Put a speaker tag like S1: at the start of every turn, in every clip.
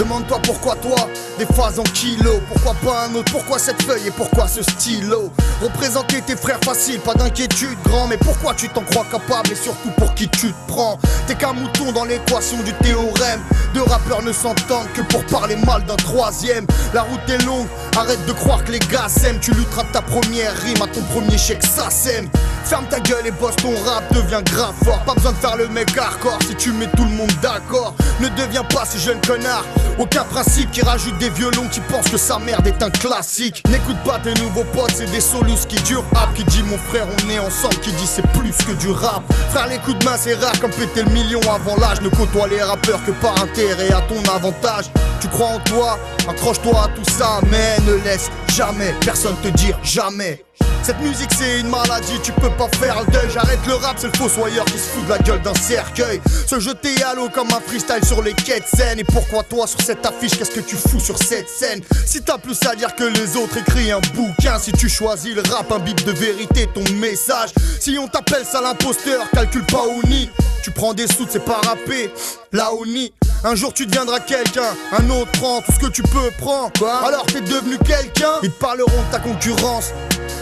S1: Demande-toi pourquoi toi, des phases en kilos. Pourquoi pas un autre, pourquoi cette feuille et pourquoi ce stylo. Représenter tes frères facile, pas d'inquiétude grand. Mais pourquoi tu t'en crois capable et surtout pour qui tu te prends. T'es qu'un mouton dans l'équation du théorème. Deux rappeurs ne s'entendent que pour parler mal d'un troisième. La route est longue, arrête de croire que les gars s'aiment. Tu lutteras de ta première rime à ton premier chèque, ça sème. Ferme ta gueule et bosse ton rap, devient grave fort. Pas besoin de faire le mec hardcore si tu mets tout le monde d'accord. Ne deviens pas ce jeune connard. Aucun principe qui rajoute des violons qui pensent que sa merde est un classique. N'écoute pas tes nouveaux potes, c'est des solus qui durent rap. Qui dit mon frère on est ensemble, qui dit c'est plus que du rap. Frère les coups de main c'est rare comme péter le million avant l'âge. Ne côtoie les rappeurs que par intérêt à ton avantage. Tu crois en toi, accroche-toi à tout ça. Mais ne laisse jamais personne te dire jamais. Cette musique c'est une maladie, tu peux pas faire le deuil. J'arrête le rap, c'est le fossoyeur qui se fout de la gueule d'un cercueil. Se jeter à l'eau comme un freestyle sur les quais de scène. Et pourquoi toi sur cette affiche, qu'est-ce que tu fous sur cette scène? Si t'as plus à dire que les autres, écris un bouquin. Si tu choisis le rap, un bip de vérité, ton message. Si on t'appelle sale imposteur, calcule pas au nid. Tu prends des sous, c'est pas rapper, là au nid. Un jour tu deviendras quelqu'un, un autre prend tout ce que tu peux prendre. Quoi? Alors t'es devenu quelqu'un, ils te parleront de ta concurrence.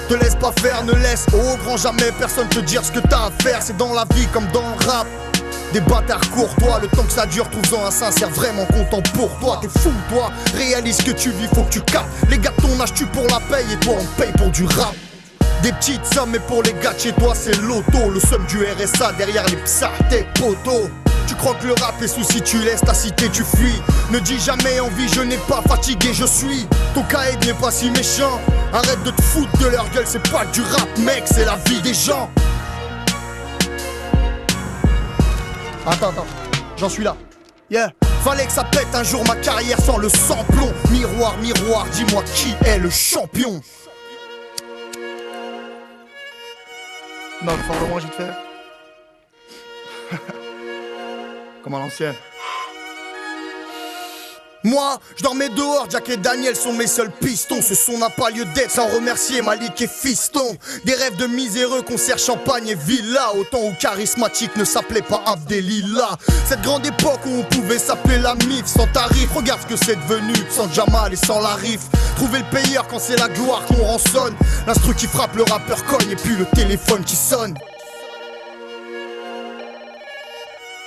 S1: Te laisse pas faire, ne laisse au grand jamais personne te dire ce que t'as à faire. C'est dans la vie comme dans le rap. Des bâtards courtois, le temps que ça dure, trouve-en un sincère vraiment content pour toi. T'es fou toi, réalise que tu vis, faut que tu captes. Les gars de ton âge tuent pour la paye et toi on paye pour du rap. Des petites sommes mais pour les gars de chez toi c'est l'auto. Le somme du RSA derrière les psas, tes potos. Tu crois que le rap les soucis tu laisses ta cité tu fuis. Ne dis jamais envie je n'ai pas fatigué je suis. Ton caïd n'est pas si méchant. Arrête de te foutre de leur gueule, c'est pas du rap mec, c'est la vie des gens. Attends, j'en suis là. Yeah. Fallait que ça pète un jour ma carrière sans le samplon. Miroir, miroir, dis-moi qui est le champion. Non, le fort de moi, j'ai fait. Comme à l'ancienne. Moi, je dormais dehors, Jack et Daniel sont mes seuls pistons. Ce son n'a pas lieu d'être sans remercier Malik et Fiston. Des rêves de miséreux, concert champagne et villa. Autant où charismatique ne s'appelait pas Abdelila. Cette grande époque où on pouvait s'appeler la MIF sans tarif. Regarde ce que c'est devenu, sans Jamal et sans la rif. Trouver le payeur quand c'est la gloire qu'on rançonne. L'instru qui frappe, le rappeur cogne et puis le téléphone qui sonne.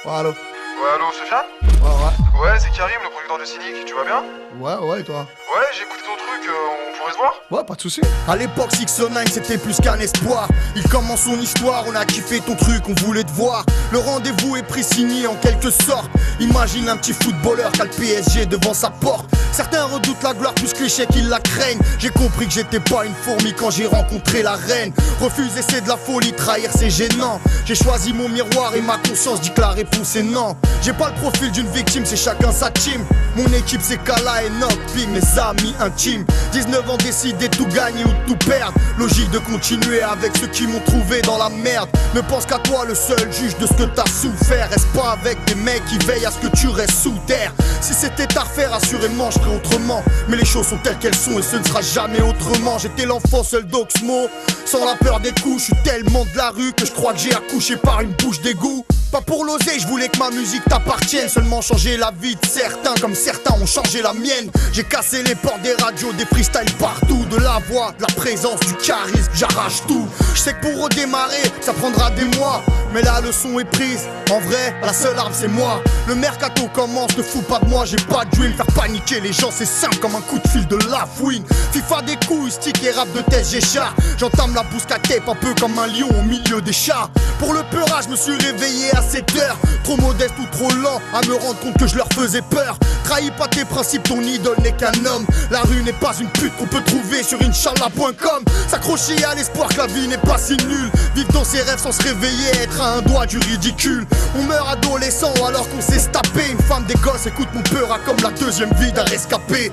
S1: Oh, allô?
S2: Ouais, allô, Sofiane?
S1: Ouais.
S2: Ouais, c'est Karim, le producteur de Cynic, tu vas bien?
S1: Ouais, et toi?
S2: Ouais, j'ai écouté ton truc, on pourrait se voir?
S1: Ouais, pas de soucis. À l'époque, 609 c'était plus qu'un espoir. Il commence son histoire, on a kiffé ton truc, on voulait te voir. Le rendez-vous est pris signé en quelque sorte. Imagine un petit footballeur qui a le PSG devant sa porte. Certains redoutent la gloire plus que les chèques, ils la craignent. J'ai compris que j'étais pas une fourmi quand j'ai rencontré la reine. Refuser c'est de la folie, trahir c'est gênant. J'ai choisi mon miroir et ma conscience dit que la réponse est non. J'ai pas le profil d'une victime, c'est chacun sa team. Mon équipe c'est Kala et Nokpi, mes amis intimes. 19 ans décidé de tout gagner ou de tout perdre. Logique de continuer avec ceux qui m'ont trouvé dans la merde. Ne pense qu'à toi le seul juge de ce que t'as souffert. Reste pas avec des mecs qui veillent à ce que tu restes sous terre. Si c'était à refaire assurément je ferais autrement. Mais les choses sont telles qu'elles sont et ce ne sera jamais autrement. J'étais l'enfant seul d'Oxmo, sans la peur des coups. Je suis tellement de la rue que je crois que j'ai accouché par une bouche d'égout. Pas pour l'oser, je voulais que ma musique t'appartienne. Seulement changer la vie de certains comme certains ont changé la mienne. J'ai cassé les portes des radios, des freestyles partout. De la voix, de la présence, du charisme, j'arrache tout. Je sais que pour redémarrer, ça prendra des mois. Mais la leçon est prise, en vrai, la seule arme c'est moi. Le mercato commence, ne fous pas de moi, j'ai pas de dream. Faire paniquer les gens c'est simple comme un coup de fil de la fouine. FIFA des couilles, stick et rap de tête j'écharpe. J'entame la bousque à tape un peu comme un lion au milieu des chats. Pour le peurage, je me suis réveillé à 7 heures. Trop modeste ou trop lent à me rendre compte que je leur faisais peur. Trahis pas tes principes, ton idole n'est qu'un homme. La rue n'est pas une pute qu'on peut trouver sur inch'Allah.com. S'accrocher à l'espoir que la vie n'est pas si nulle. Vivre dans ses rêves sans se réveiller, être à un doigt du ridicule. On meurt adolescent alors qu'on s'est tapé. Une femme des gosses écoute mon peur comme la deuxième vie d'un rescapé.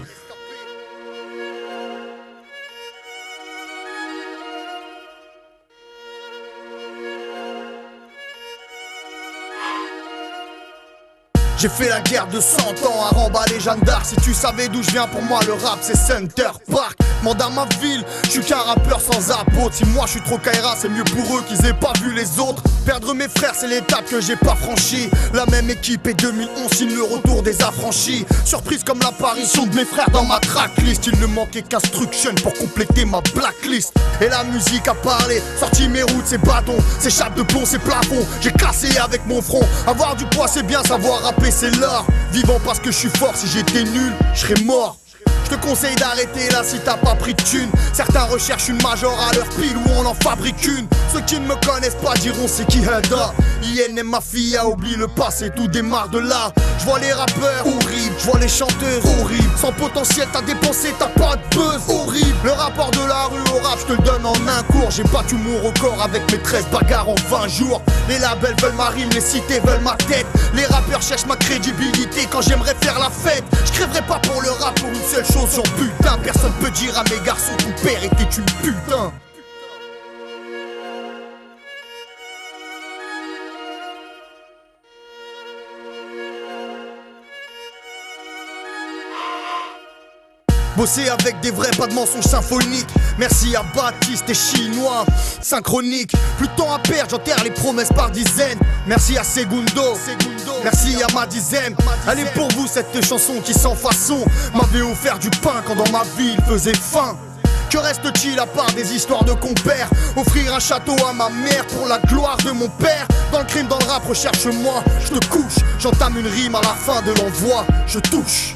S1: J'ai fait la guerre de 100 ans à remballer Jeanne d'Arc. Si tu savais d'où je viens, pour moi le rap c'est Center Park. Mande à ma ville, je suis qu'un rappeur sans apôtre. Si moi je suis trop Kaira, c'est mieux pour eux qu'ils aient pas vu les autres. Perdre mes frères c'est l'étape que j'ai pas franchie. La même équipe et 2011 signe le retour des affranchis. Surprise comme l'apparition de mes frères dans ma tracklist. Il ne manquait qu'Instruction pour compléter ma blacklist. Et la musique a parlé, sorti mes routes, ces bâtons, ces chapes de plomb, ces plafonds. J'ai cassé avec mon front. Avoir du poids c'est bien, savoir rapper c'est l'art. Vivant parce que je suis fort, si j'étais nul, je serais mort. Je te conseille d'arrêter là si t'as pas pris de thune. Certains recherchent une major à leur pile où on en fabrique une. Ceux qui ne me connaissent pas diront c'est qui Heda. IN ma fille a oublié le passé, tout démarre de là. Je vois les rappeurs horribles, je vois les chanteurs horribles. Sans potentiel t'as dépensé, t'as pas de buzz horrible. Le rapport de la rue au rap je te le donne en un cours. J'ai battu mon record avec mes 13 bagarres en 20 jours. Les labels veulent ma rime, les cités veulent ma tête. Les rappeurs cherchent ma crédibilité quand j'aimerais faire la fête. Je crèverai pas pour le rap pour une seule chose. Genre putain, personne peut dire à mes garçons ton père était une putain. Bosser avec des vrais, pas de mensonges symphoniques. Merci à Baptiste et Chinois, synchronique. Plus de temps à perdre, j'enterre les promesses par dizaines. Merci à Segundo, merci à Madizem. Elle est pour vous cette chanson qui sans façon m'avait offert du pain quand dans ma vie il faisait faim. Que reste-t-il à part des histoires de compères? Offrir un château à ma mère pour la gloire de mon père. Dans le crime, dans le rap, recherche-moi, je te couche. J'entame une rime à la fin de l'envoi, je touche.